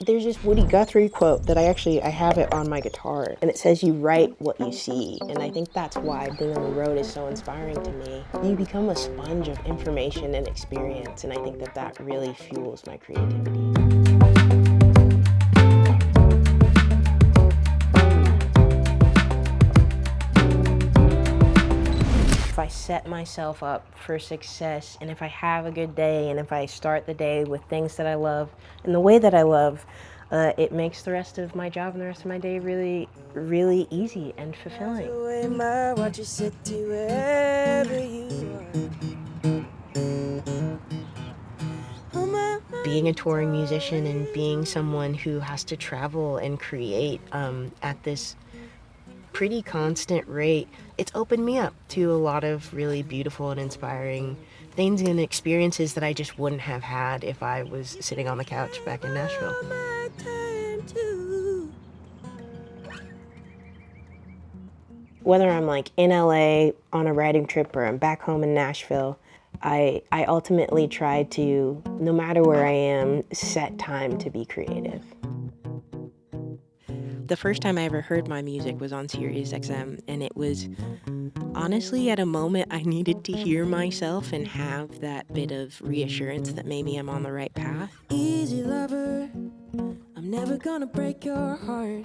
There's this Woody Guthrie quote that I have it on my guitar, and it says, "You write what you see." And I think that's why being on the road is so inspiring to me. You become a sponge of information and experience, and I think that that really fuels my creativity. If I set myself up for success, and if I have a good day, and if I start the day with things that I love and the way that I love, it makes the rest of my job and the rest of my day really, really easy and fulfilling. Being a touring musician and being someone who has to travel and create at this pretty constant rate, it's opened me up to a lot of really beautiful and inspiring things and experiences that I just wouldn't have had if I was sitting on the couch back in Nashville. Whether I'm like in LA on a writing trip or I'm back home in Nashville, I ultimately try to, no matter where I am, set time to be creative. The first time I ever heard my music was on SiriusXM, and it was honestly at a moment I needed to hear myself and have that bit of reassurance that maybe I'm on the right path. Easy lover, I'm never gonna break your heart.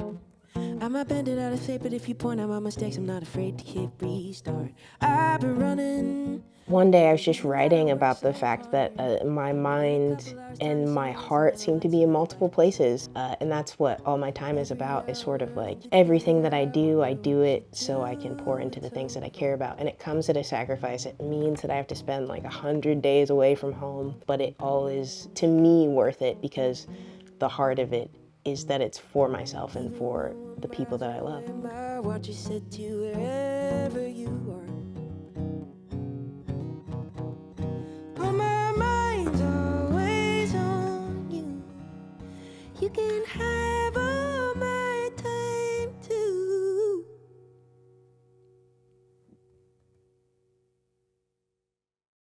I might bend it out of shape, but if you point out my mistakes, I'm not afraid to hit restart. I've been running. One day I was just writing about the fact that my mind and my heart seem to be in multiple places. And that's what all my time is about, is sort of like everything that I do it so I can pour into the things that I care about. And it comes at a sacrifice. It means that I have to spend like 100 days away from home, but it all is, to me, worth it, because the heart of it is that it's for myself and for the people that I love.